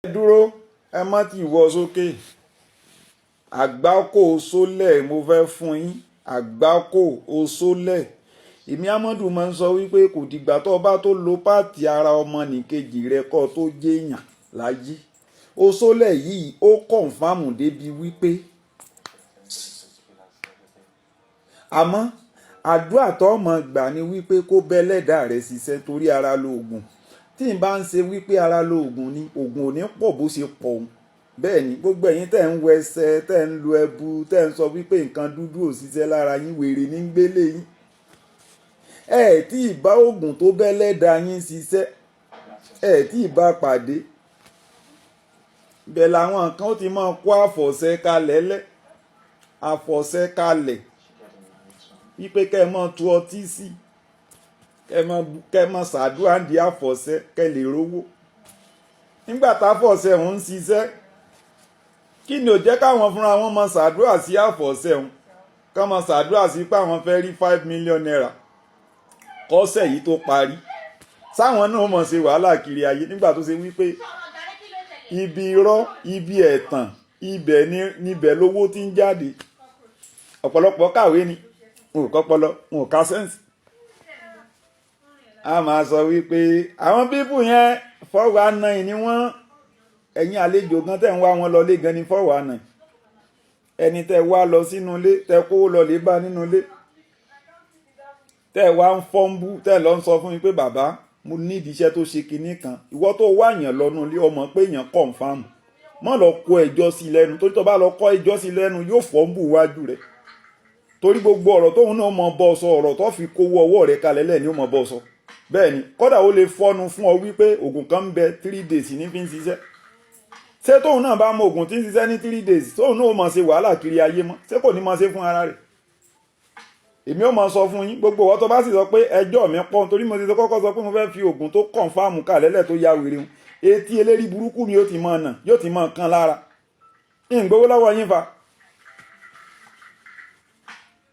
dúró ẹ má ti wọ sókè. Àgbákò osole mo fẹ́ fún yín. Àgbákò osole. Èmi Amadu máa ń sọ wípé kò dìgbà tó bá tó lo páàtì ara ọmọnìkejì rẹ kó tó jẹ́yàn láyé. Osole yìí ó kọ̀ǹfàmù débi wípé àmọ́ àdúrà tó mọ̀ gbà ni wípé kó bẹ́lẹ́dà rẹ̀ ṣiṣẹ́ torí ara lóògùn. Tí n bá ń ṣe wípé ara lóògùn ni ògùn ò ní pọ̀ bó ṣe pọ̀ òun. Bẹ́ẹ̀ ni gbogbo ẹ̀yin tẹ́ ń wẹsẹ̀ tẹ́ ń lu ẹbu tẹ́ ń sọ wípé nǹkan dúdú ò ṣiṣẹ́ lára yín wèrè ní gbélé yín. Tí ì bá ògùn tó bẹ́lẹ́dà yín ṣiṣẹ́ tí ì bá pàdé. Bẹ́ẹ̀ làwọn kan ó ti máa kó àfọ̀ṣẹ kalẹ̀ lẹ́ àfọ̀ṣẹ kalẹ̀ wípé kẹ́ ẹ mọ́ tu ọtí sí kẹ́ ẹ mọ́ ṣàdúrà ń di àfọ̀ṣẹ kẹ́ lè rówó. Nígbà táfọ̀ṣẹ òun ń ṣiṣẹ́ kí ni ò jẹ́ káwọn fúnra wọn mọ́ ṣàdúrà sí àfọ̀ṣẹ òun kọ́ mọ́ ṣàdúrà sí pé àwọn fẹ́ rí 5 million naira kọ́sẹ̀ yìí tó parí. Sáwọn náà mọ̀ ṣe wàhálà kiri ayé nígbà tó ṣe wípé ibi irọ́ ibi ẹ̀tàn ibẹ̀ níbẹ̀ lówó tí ń jáde. Ọ̀pọ̀lọpọ̀ kàwé ni wọn ò kọ́pọlọ wọn ò ká sẹ́ǹsì. A máa sọ wípé àwọn bíbù yẹn 419 ni wọ́n. Ẹ̀yin àlejò gan tẹ́ ń wá wọn lọ lé gan ni 419. Ẹni tẹ́ wá lọ sínú ilé tẹ́ kówó lọ lè bá nínú ilé tẹ́ wá ń fọ́nbú tẹ́ lọ ń sọ fún mi pé bàbá mo nídìí iṣẹ́ tó ṣe kinní kan. Ìwọ tó wá yàn lọ́nu ilé ọmọ pé èèyàn kọ̀ǹfàmù mọ́ lọ kó ẹjọ́ sí lẹ́nu torí tó bá lọ kọ́ ẹjọ́ sí lẹ́nu yóò fọ́nbù wájú rẹ̀. Torí gbogbo ọ̀rọ̀ tóun náà mọ bọ́ sọ ọ̀rọ̀ tó fi kówó ọwọ́ rẹ̀ kalẹ̀ lẹ́ni ó mọ bọ́ sọ. Bẹ́ẹ̀ ni kódà ó lè fọ́nu fún ọ wípé oògùn kan ń bẹ 3 days ní fi ń ṣiṣẹ́. Ṣé tóun náà bá mọ oògùn tí ń ṣiṣẹ́ ní 3 days tóun náà ó mọ̀ ṣe wàhálà kiri ayé mọ́ ṣé kò ní mọ̀ ṣe fún ara rẹ̀. Èmi ó mọ̀ sọ fún yín gbogbo ọ̀tọ̀ bá sì sọ pé ẹjọ́ mi pọ̀ torí mo ti sọ kọ́kọ́ sọ pé mo fẹ́ fi oògùn tó kọ̀ǹfàmù kalẹ̀lẹ̀ tó ya wèrè hun etí eléri burúkú mi yóò ti mọ̀ nà yóò ti mọ̀ kan lára. Ìgbówó lọ́wọ́ yín fa.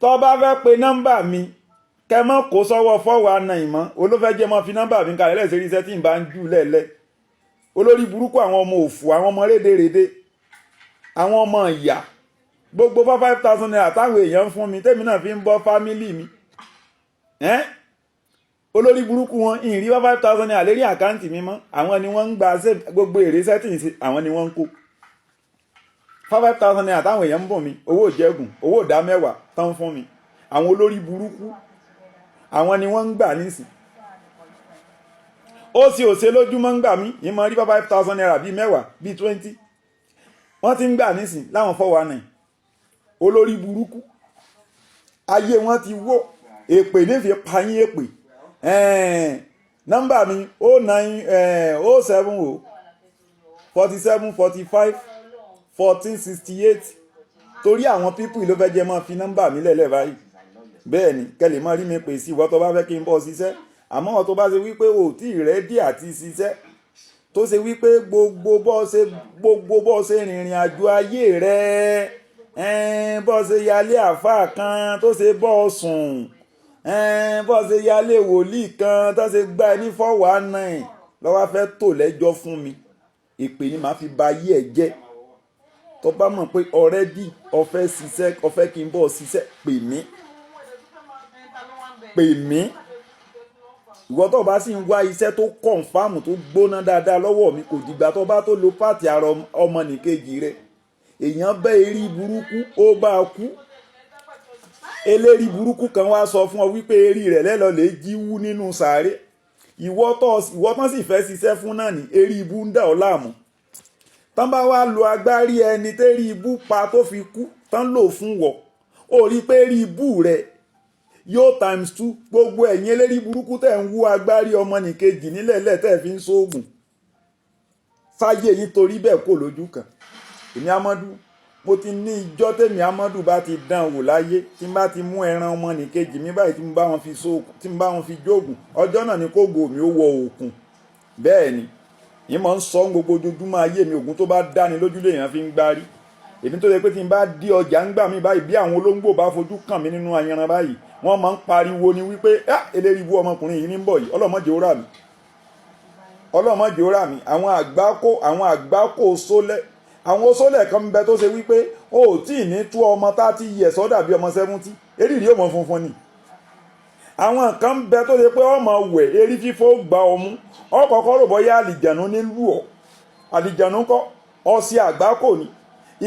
Tó bá fẹ́ pe nọ́mbà mi kẹ́ mọ́ kó sọ́wọ́ 419 mọ́ olófẹ́ jẹ́ mọ́ fi nọ́mbà mi kalẹ̀lẹ̀ sí iṣẹ́ tí ń bá ń jù lẹ́lẹ́. Olórí burúkú àwọn ọmọ òfò àwọn ọmọ rédèrèdè àwọn ọmọ ìyà gbogbo 5,000 naira táwọn èèyàn ń fún mi tèmi náà fi ń bọ́ fámílì mi. Olórí burúkú wọn ìrìn 5,000 naira lérí àkáǹtì mi mọ́ àwọn ni wọ́n ń gba gbogbo èrè sẹ́tìǹ sí àwọn ni wọ́n ń kó. 5,000 naira táwọn èèyàn ń bọ̀ mi owó ìjẹ́gùn owó ìdá mẹ́wàá tán fún mi àwọn olórí burúkú àwọn ni wọ́n ń gbà nísìn. Ó sì òṣè lójúmọ́ ń gbà mí ìmọ̀ rí 5,000 naira bíi mẹ́wàá bíi 20 wọ́n ti ń gbà nísìn láwọn 419 olórí burúkú ayé wọn ti wó èpè nífi payín èpè. Nọ́mbà mi 070 47 45 14 68 torí àwọn pípù ló fẹ́ jẹ́ mọ́ fi nọ́mbà mi lẹ́lẹ̀ báyìí. Bẹ́ẹ̀ ni kẹ́lẹ̀ mọ́ rí mi pè sí ìwọ tó bá fẹ́ kí n bọ́ ṣiṣẹ́ àmọ́ wọn tó bá ṣe wípé ò tí rẹ́dí àti ṣiṣẹ́ tó ṣe wípé gbogbo bọ́ ṣe rìnrìn àjò ayé rẹ̀ bọ́ ṣe yálé àfáà kan tó ṣe bọ́ sùn bọ́ ṣe yálé wòlíì kan tó ṣe gbá ẹni 419 lọ́wọ́ fẹ́ tò lẹ́jọ́ fún mi èpè ni màá fi ba ayé ẹ̀ jẹ́. Tó bá mọ̀ pé ọ̀rẹ́dì ọ̀fẹ́ ṣiṣẹ́ ọ̀fẹ́ kí n bọ́ ṣiṣẹ́ pè mí. Ìwọ tó bá sì ń wá iṣẹ́ tó kọ̀ǹfàmù tó gbóná dáadáa lọ́wọ́ mi kò dìgbà tó bá tó lo páàtì ara ọmọnìkejì rẹ̀. Èèyàn bẹ́ erí burúkú ó bá kú. Eléri burúkú kan wá sọ fún ọ wípé erí rẹ̀ lẹ́lọ lè jíwú nínú sàárè. Ìwọ tán sì fẹ́ ṣiṣẹ́ fún náà ní erí ibú ń dà ọ́ láàmú. Tán bá wá lo agbárí ẹni térí ibú pa tó fi kú tán lò fún wọ̀ ó rí pé erí ibú rẹ̀ yóò ×2 gbogbo ẹ̀yin eléri burúkú tẹ̀ ń wú agbárí ọmọnìkejì nílẹ̀lẹ̀ tẹ̀ fi ń sóògùn sáyé yín torí bẹ́ẹ̀ kò lójú kan. Èmi Amadu mo ti ní ìjọ́ tèmi Amadu bá ti dán wò láyé tí n bá ti mú ẹran ọmọnìkejì mi báyìí tí n bá wọn fi sóògùn tí n bá wọn fi jóògùn ọjọ́ náà ni kógo mi ó wọ òkun. Bẹ́ẹ̀ ni yín mọ̀ ń sọ gbogbo ojoojúmọ́ ayé mi ògùn tó bá dáni lójúlé èèyàn fi ń gbárí. Èmi tó yẹ pé tí n bá dí ọjà ń gbà mí báyìí bí àwọn olóńgbò bá fojú kàn mí nínú ayanran báyìí wọ́n máa ń pariwo ni wípé eléri ibú ọmọkùnrin yìí ní ń bọ̀ yìí ọlọ́mọdé ó rà mí ọlọ́mọdé ó rà mí àwọn àgbákò osole àwọn osole kan ń bẹ tó ṣe wípé o ò tí ì ní tú ọmọ 30 years ó dàbí ọmọ 70 eré rí ọmọ funfun ni. àwọn kan ń bẹ tó ṣe pé ọmọ wẹ̀ erí fífó gba ọmú ọkọ̀ọ̀kọ̀ rò bọ́yá àlìjànú nílùú ọ àlìjànú kọ́ ọsẹ àgbákò ni.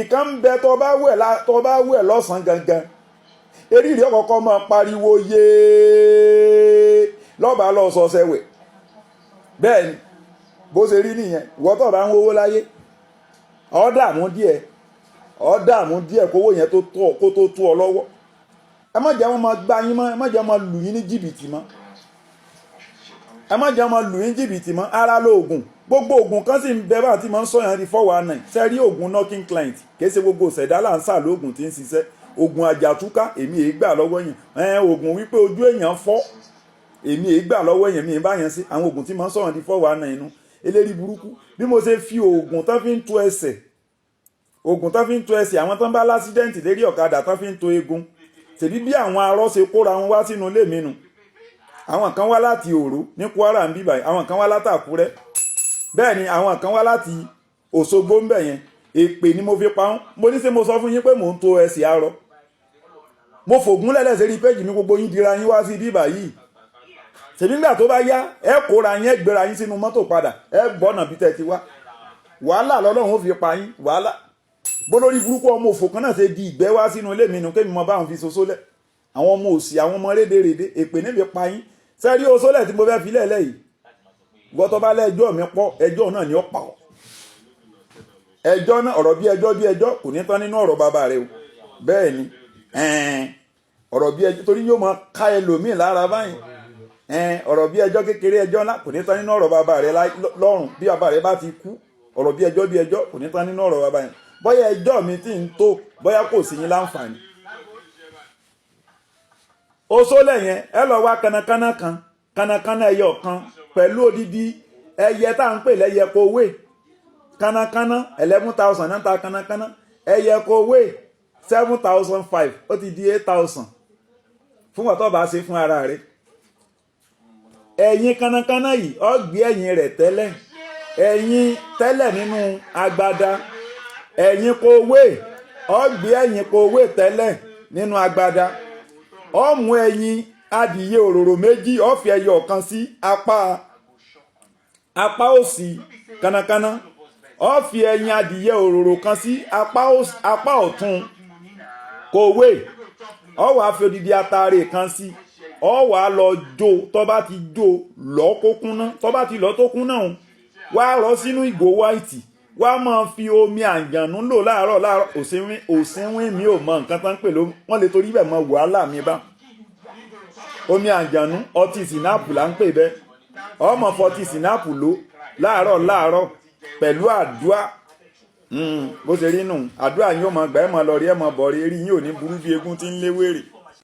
ìkan ń bẹ tó bá wẹ̀ lọ́sàn-án gangan eré rí ọkọ̀ọ̀kọ̀ máa pariwo yéé lọ́ba lọ sọ́sẹ́ wẹ̀ bẹ́ẹ̀ ni bó ṣe rí nìyẹn ìwọ tó bá ń wówó láyé ó dààmú díẹ̀ kówó yẹn kó tó tú ọ lọ́wọ́. ẹ má jẹ́ wọn máa gbá yín mọ́ ẹ má jẹ́ wọn máa lù yín ní jìbìtì mọ́ ẹ má jẹ́ wọn máa lù yín jìbìtì mọ́ ara lóògùn gbogbo oògùn kan sì ń bẹ bá àti máa ń sọyàn di 419 sẹ́rí oògùn knocking client kìí ṣe gbogbo ṣẹ̀dá là ń sà lóògùn tí ń ṣiṣẹ́ oògùn àjàtúká èmi èé gbà lọ́wọ́ yẹn oògùn wípé ojú èèyàn fọ́ èmi èé gbà lọ́wọ́ yẹn mi bá yẹn sí àwọn oògùn tí máa ń sọyàn di 419 inú eléri burúkú bí mo ṣe fi oògùn tán fi ń tú ẹsẹ̀ àwọn tán bá lásídẹ́ǹtì lérí ọ̀kadà tán fi ń to eegun tèbí bí àwọn arọ́ ṣe kóra wọn wá sínú ilé mi nu àwọn kan wá láti Òró ní Kwara ń bí báyìí àwọn kan wá látàkúrẹ́ bẹ́ẹ̀ ni àwọn kan wá láti Òṣogbo ń bẹ̀ yẹn èpè ni mo fi pa wọ́n mo ní ṣé mo sọ fún yín pé mò ń to ẹsẹ̀ arọ mo fògùn lẹ́lẹ́sẹ̀ rí péjì mi gbogbo yín dira yín wá sí bí báyìí tèmi nígbà tó bá yá ẹ kóra yín ẹ gbéra yín sínú mọ́tò padà ẹ gbọ́nà bí tẹ́ ti wá wàhálà lọ́lọ́run ó fi pa yín wàhálà bólórí burúkú ọmọ òfò kan náà ṣe di ìgbẹ́ wá sínú ilé mi nù kémi mọ báwọn fi sosólẹ̀ àwọn ọmọ òsì àwọn ọmọ rédèrèdè èpè níbi pa yín sẹ́rí osólẹ̀ tí mo fẹ́ fi lẹ́lẹ́ yìí gbọ́tọ́ bá lẹ́jọ́ mi pọ̀ ẹjọ́ náà ni ó pa ọ́ ẹjọ́ náà ọ̀rọ̀ bí ẹjọ́ kò ní tán nínú ọ̀rọ̀ bàbá rẹ o bẹ́ẹ̀ ni ọ̀rọ̀ bí ẹjọ́ torí yóò máa ká ẹlòmíì lára báyìí ọ̀rọ̀ bí ẹjọ́ kékeré ẹjọ́ ńlá kò ní tán nínú ọ̀rọ̀ bàbá rẹ lọ́rùn bí bàbá rẹ bá ti kú ọ̀rọ̀ bí ẹjọ́ kò ní tán nínú ọ̀rọ̀ bàbá yẹn bóyá ẹjọ́ mi tí ń tó bóyá kò sí yín láǹfààní. osólẹ̀ yẹn ẹ lọ wá kanakana ẹyọ kan pẹ̀lú odidi ẹyẹ tá à ń pè lẹ́yẹ kowé kanakana 11,000 náà ta kanakana ẹyẹ kowé 7,500 ó ti di 8,000 fún wọn tó bá ṣe fún ara rẹ̀. ẹ̀yìn kanakana yìí ó gbé ẹ̀yìn rẹ̀ tẹ́lẹ̀ nínú agbada ẹ̀yìn kowé ó gbé ẹ̀yìn kowé tẹ́lẹ̀ nínú agbada ó mú ẹ̀yìn adìyẹ òróró méjì ó fi ẹyọ kan sí apá òsì kanakana ó fi ẹ̀yìn adìyẹ òróró kan sí apá ọ̀tún kowé ó wá fi odidi atare kan sí ó wá lọ jó tó bá ti jó lọ kó kúnná tó bá ti lọ tó kúnná wá rọ sínú ìgò white wá máa fi omi àǹjànú lò láàárọ̀ òsínwín mi ò mọ nǹkan tán pè ló wọ́n lè torí bẹ̀ mọ wàhálà mi bá omi àǹjànú ọtí sinapu là ń pè bẹ́ẹ̀ ọmọ fọtí sinapu ló láàárọ̀ pẹ̀lú àdúrà bó ṣe rí nù àdúrà yín ó mọ gbà ẹ́ mọ lọ rí ẹ́ mọ bọ̀ rí eré yín ò ní burú bí eégún tí ń léwèrè.